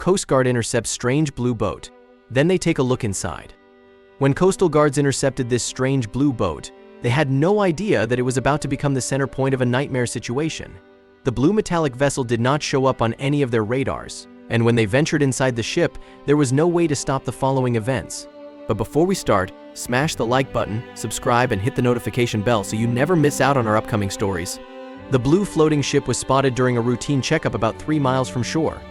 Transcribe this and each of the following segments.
Coast Guard intercepts strange blue boat. Then they take a look inside. When coastal guards intercepted this strange blue boat, they had no idea that it was about to become the center point of a nightmare situation. The blue metallic vessel did not show up on any of their radars, and when they ventured inside the ship, there was no way to stop the following events. But before we start, smash the like button, subscribe, and hit the notification bell so you never miss out on our upcoming stories. The blue floating ship was spotted during a routine checkup about 3 miles from shore.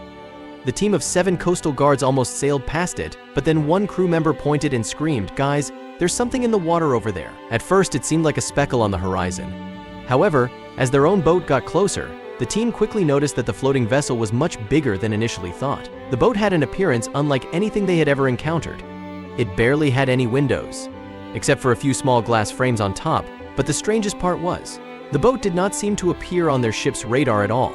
The team of 7 coastal guards almost sailed past it, but then one crew member pointed and screamed, "Guys, there's something in the water over there." At first, it seemed like a speckle on the horizon. However, as their own boat got closer, the team quickly noticed that the floating vessel was much bigger than initially thought. The boat had an appearance unlike anything they had ever encountered. It barely had any windows, except for a few small glass frames on top, but the strangest part was, the boat did not seem to appear on their ship's radar at all.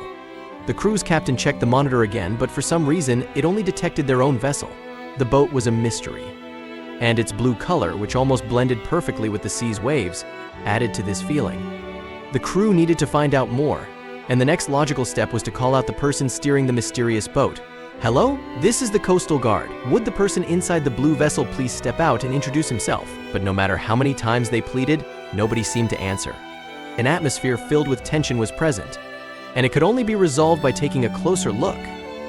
The crew's captain checked the monitor again, but for some reason, it only detected their own vessel. The boat was a mystery, and its blue color, which almost blended perfectly with the sea's waves, added to this feeling. The crew needed to find out more, and the next logical step was to call out the person steering the mysterious boat. "Hello? This is the Coastal Guard. Would the person inside the blue vessel please step out and introduce himself?" But no matter how many times they pleaded, nobody seemed to answer. An atmosphere filled with tension was present, and it could only be resolved by taking a closer look.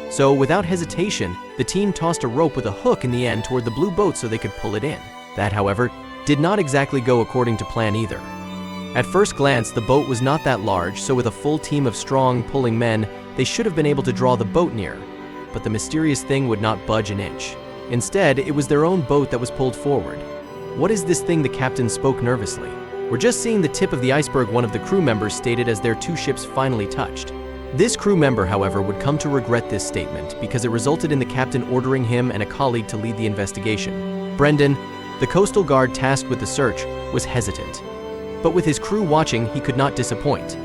So without hesitation, the team tossed a rope with a hook in the end toward the blue boat so they could pull it in. That, however, did not exactly go according to plan either. At first glance, the boat was not that large, so with a full team of strong, pulling men, they should have been able to draw the boat near. But the mysterious thing would not budge an inch. Instead, it was their own boat that was pulled forward. "What is this thing?" the captain spoke nervously. "We're just seeing the tip of the iceberg," one of the crew members stated as their 2 ships finally touched. This crew member, however, would come to regret this statement because it resulted in the captain ordering him and a colleague to lead the investigation. Brendan, the coastal guard tasked with the search, was hesitant. But with his crew watching, he could not disappoint.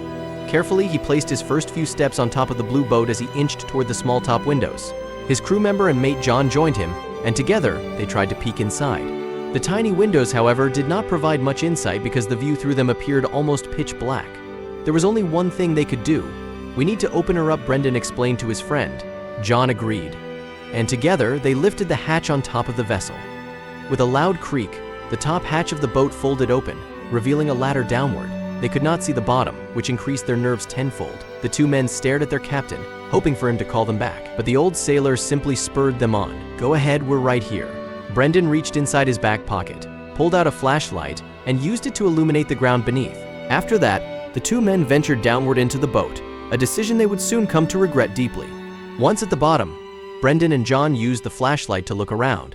Carefully, he placed his first few steps on top of the blue boat as he inched toward the small top windows. His crew member and mate John joined him, and together, they tried to peek inside. The tiny windows, however, did not provide much insight because the view through them appeared almost pitch black. There was only one thing they could do. "We need to open her up," Brendan explained to his friend. John agreed, and together they lifted the hatch on top of the vessel. With a loud creak, the top hatch of the boat folded open, revealing a ladder downward. They could not see the bottom, which increased their nerves tenfold. The 2 men stared at their captain, hoping for him to call them back, but the old sailor simply spurred them on. "Go ahead, we're right here." Brendan reached inside his back pocket, pulled out a flashlight, and used it to illuminate the ground beneath. After that, the 2 men ventured downward into the boat, a decision they would soon come to regret deeply. Once at the bottom, Brendan and John used the flashlight to look around.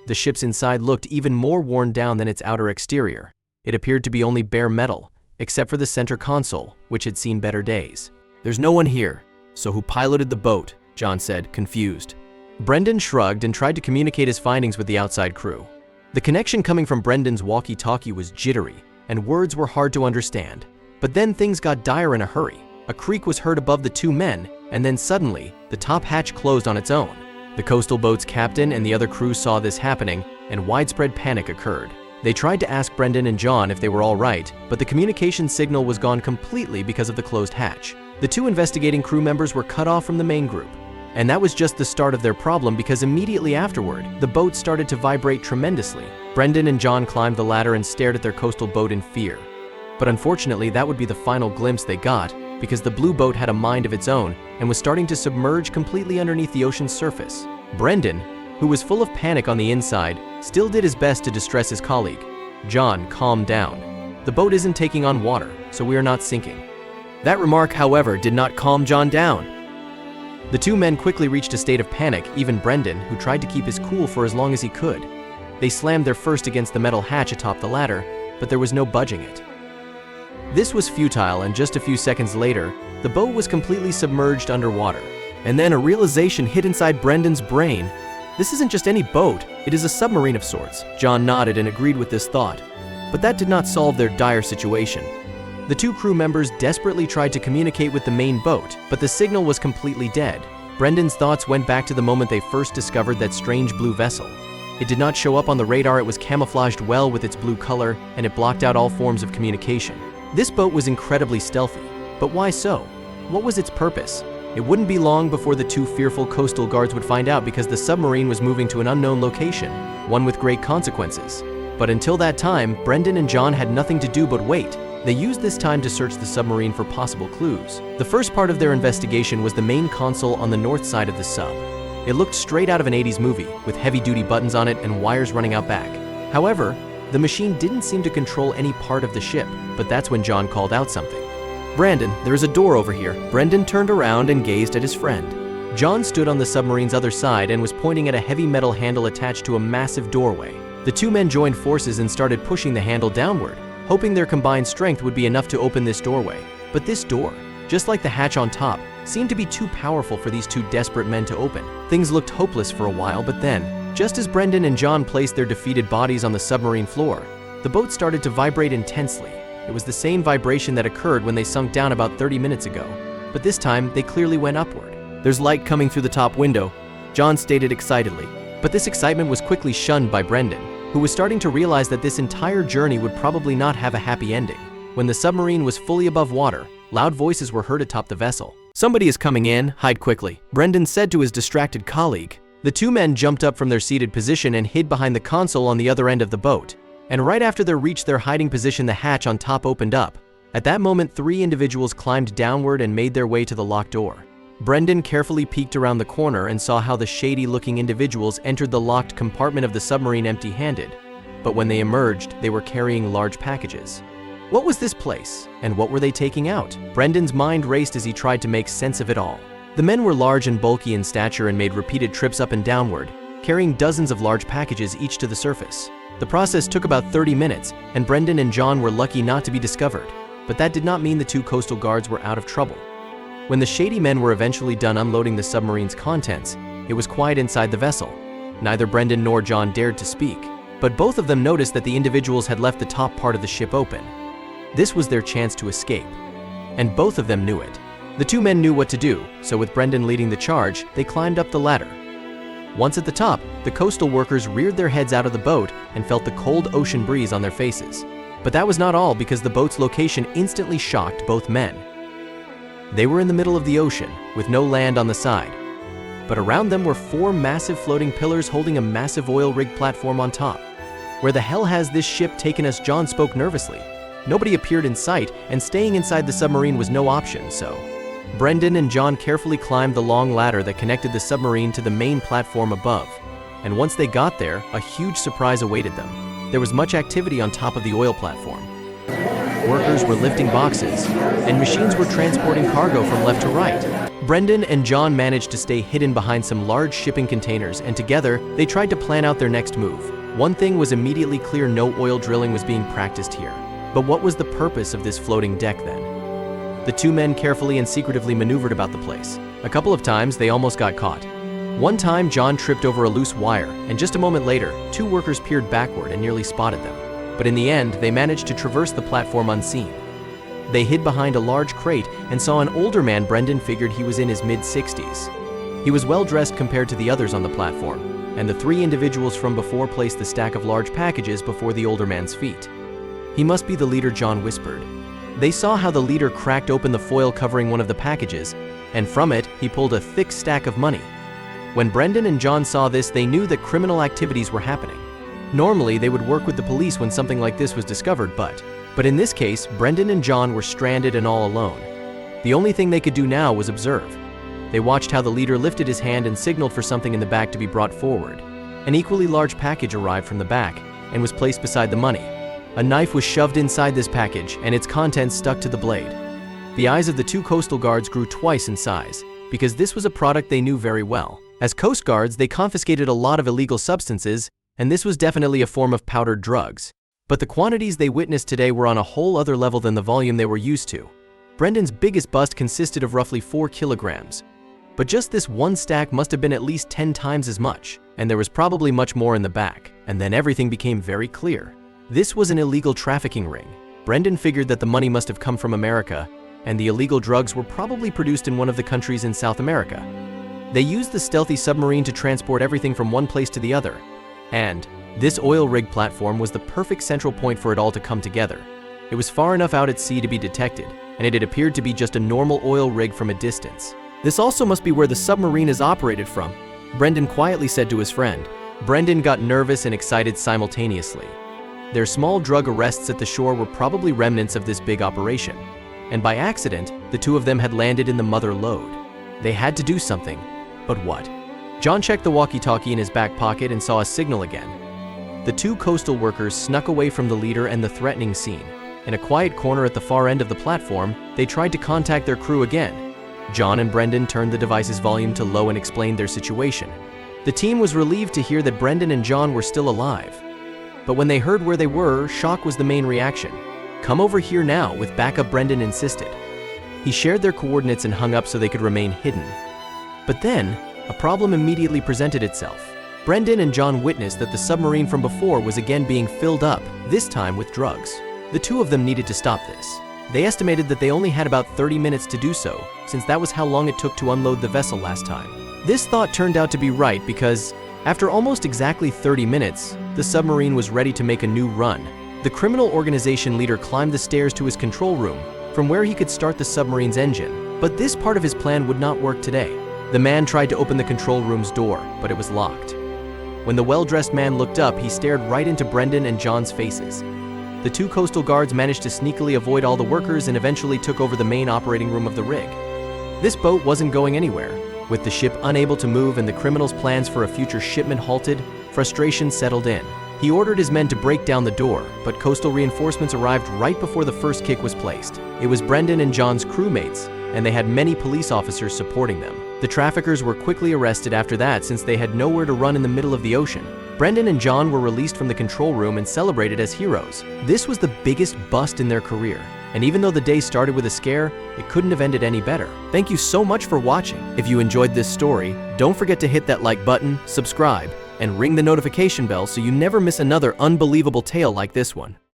The ship's inside looked even more worn down than its outer exterior. It appeared to be only bare metal, except for the center console, which had seen better days. "There's no one here, so who piloted the boat?" John said, confused. Brendan shrugged and tried to communicate his findings with the outside crew. The connection coming from Brendan's walkie-talkie was jittery, and words were hard to understand. But then things got dire in a hurry. A creak was heard above the 2 men, and then suddenly, the top hatch closed on its own. The coastal boat's captain and the other crew saw this happening, and widespread panic occurred. They tried to ask Brendan and John if they were all right, but the communication signal was gone completely because of the closed hatch. The 2 investigating crew members were cut off from the main group. And that was just the start of their problem because immediately afterward, the boat started to vibrate tremendously. Brendan and John climbed the ladder and stared at their coastal boat in fear. But unfortunately, that would be the final glimpse they got because the blue boat had a mind of its own and was starting to submerge completely underneath the ocean's surface. Brendan, who was full of panic on the inside, still did his best to distress his colleague. "John, calm down. The boat isn't taking on water, so we are not sinking." That remark, however, did not calm John down. The 2 men quickly reached a state of panic, even Brendan, who tried to keep his cool for as long as he could. They slammed their fist against the metal hatch atop the ladder, but there was no budging it. This was futile, and just a few seconds later, the boat was completely submerged underwater. And then a realization hit inside Brendan's brain. This isn't just any boat, it is a submarine of sorts. John nodded and agreed with this thought, but that did not solve their dire situation. The 2 crew members desperately tried to communicate with the main boat, but the signal was completely dead. Brendan's thoughts went back to the moment they first discovered that strange blue vessel. It did not show up on the radar, it was camouflaged well with its blue color, and it blocked out all forms of communication. This boat was incredibly stealthy, but why so? What was its purpose? It wouldn't be long before the two fearful coastal guards would find out, because the submarine was moving to an unknown location, one with great consequences. But until that time, Brendan and John had nothing to do but wait. They used this time to search the submarine for possible clues. The first part of their investigation was the main console on the north side of the sub. It looked straight out of an 80s movie, with heavy-duty buttons on it and wires running out back. However, the machine didn't seem to control any part of the ship, but that's when John called out something. "Brandon, there's a door over here." Brendan turned around and gazed at his friend. John stood on the submarine's other side and was pointing at a heavy metal handle attached to a massive doorway. The two men joined forces and started pushing the handle downward, hoping their combined strength would be enough to open this doorway. But this door, just like the hatch on top, seemed to be too powerful for these two desperate men to open. Things looked hopeless for a while, but then, just as Brendan and John placed their defeated bodies on the submarine floor, the boat started to vibrate intensely. It was the same vibration that occurred when they sunk down about 30 minutes ago, but this time they clearly went upward. "There's light coming through the top window," John stated excitedly. But this excitement was quickly shunned by Brendan, who was starting to realize that this entire journey would probably not have a happy ending. When the submarine was fully above water, loud voices were heard atop the vessel. "Somebody is coming in, hide quickly," Brendan said to his distracted colleague. The two men jumped up from their seated position and hid behind the console on the other end of the boat. And right after they reached their hiding position, the hatch on top opened up. At that moment, 3 individuals climbed downward and made their way to the locked door. Brendan carefully peeked around the corner and saw how the shady-looking individuals entered the locked compartment of the submarine empty-handed. But when they emerged, they were carrying large packages. What was this place, and what were they taking out? Brendan's mind raced as he tried to make sense of it all. The men were large and bulky in stature and made repeated trips up and downward, carrying dozens of large packages each to the surface. The process took about 30 minutes, and Brendan and John were lucky not to be discovered. But that did not mean the two coastal guards were out of trouble. When the shady men were eventually done unloading the submarine's contents, it was quiet inside the vessel. Neither Brendan nor John dared to speak, but both of them noticed that the individuals had left the top part of the ship open. This was their chance to escape, and both of them knew it. The two men knew what to do, so with Brendan leading the charge, they climbed up the ladder. Once at the top, the coastal workers reared their heads out of the boat and felt the cold ocean breeze on their faces. But that was not all, because the boat's location instantly shocked both men. They were in the middle of the ocean, with no land on the side. But around them were 4 massive floating pillars holding a massive oil rig platform on top. "Where the hell has this ship taken us?" John spoke nervously. Nobody appeared in sight, and staying inside the submarine was no option, so Brendan and John carefully climbed the long ladder that connected the submarine to the main platform above. And once they got there, a huge surprise awaited them. There was much activity on top of the oil platform. Workers were lifting boxes, and machines were transporting cargo from left to right. Brendan and John managed to stay hidden behind some large shipping containers, and together, they tried to plan out their next move. One thing was immediately clear: no oil drilling was being practiced here. But what was the purpose of this floating deck then? The two men carefully and secretively maneuvered about the place. A couple of times, they almost got caught. One time, John tripped over a loose wire, and just a moment later, 2 workers peered backward and nearly spotted them. But in the end, they managed to traverse the platform unseen. They hid behind a large crate and saw an older man. Brendan figured he was in his mid-60s. He was well-dressed compared to the others on the platform, and the 3 individuals from before placed the stack of large packages before the older man's feet. "He must be the leader," John whispered. They saw how the leader cracked open the foil covering one of the packages, and from it, he pulled a thick stack of money. When Brendan and John saw this, they knew that criminal activities were happening. Normally, they would work with the police when something like this was discovered, but in this case, Brendan and John were stranded and all alone. The only thing they could do now was observe. They watched how the leader lifted his hand and signaled for something in the back to be brought forward. An equally large package arrived from the back and was placed beside the money. A knife was shoved inside this package, and its contents stuck to the blade. The eyes of the 2 coastal guards grew twice in size, because this was a product they knew very well. As Coast Guards, they confiscated a lot of illegal substances, and this was definitely a form of powdered drugs. But the quantities they witnessed today were on a whole other level than the volume they were used to. Brendan's biggest bust consisted of roughly 4 kilograms. But just this one stack must have been at least 10 times as much, and there was probably much more in the back. And then everything became very clear. This was an illegal trafficking ring. Brendan figured that the money must have come from America, and the illegal drugs were probably produced in one of the countries in South America. They used the stealthy submarine to transport everything from one place to the other, and this oil rig platform was the perfect central point for it all to come together. It was far enough out at sea to be detected, and it had appeared to be just a normal oil rig from a distance. This also must be where the submarine is operated from, Brendan quietly said to his friend. Brendan got nervous and excited simultaneously. Their small drug arrests at the shore were probably remnants of this big operation, and by accident, the two of them had landed in the mother lode. They had to do something, but what? John checked the walkie-talkie in his back pocket and saw a signal again. The two coastal workers snuck away from the leader and the threatening scene. In a quiet corner at the far end of the platform, they tried to contact their crew again. John and Brendan turned the device's volume to low and explained their situation. The team was relieved to hear that Brendan and John were still alive. But when they heard where they were, shock was the main reaction. "Come over here now," with backup, Brendan insisted. He shared their coordinates and hung up so they could remain hidden. But then, a problem immediately presented itself. Brendan and John witnessed that the submarine from before was again being filled up, this time with drugs. The two of them needed to stop this. They estimated that they only had about 30 minutes to do so, since that was how long it took to unload the vessel last time. This thought turned out to be right because, after almost exactly 30 minutes, the submarine was ready to make a new run. The criminal organization leader climbed the stairs to his control room, from where he could start the submarine's engine. But this part of his plan would not work today. The man tried to open the control room's door, but it was locked. When the well-dressed man looked up, he stared right into Brendan and John's faces. The two coastal guards managed to sneakily avoid all the workers and eventually took over the main operating room of the rig. This boat wasn't going anywhere. With the ship unable to move and the criminal's plans for a future shipment halted, frustration settled in. He ordered his men to break down the door, but coastal reinforcements arrived right before the first kick was placed. It was Brendan and John's crewmates, and they had many police officers supporting them. The traffickers were quickly arrested after that since they had nowhere to run in the middle of the ocean. Brendan and John were released from the control room and celebrated as heroes. This was the biggest bust in their career, and even though the day started with a scare, it couldn't have ended any better. Thank you so much for watching. If you enjoyed this story, don't forget to hit that like button, subscribe, and ring the notification bell so you never miss another unbelievable tale like this one.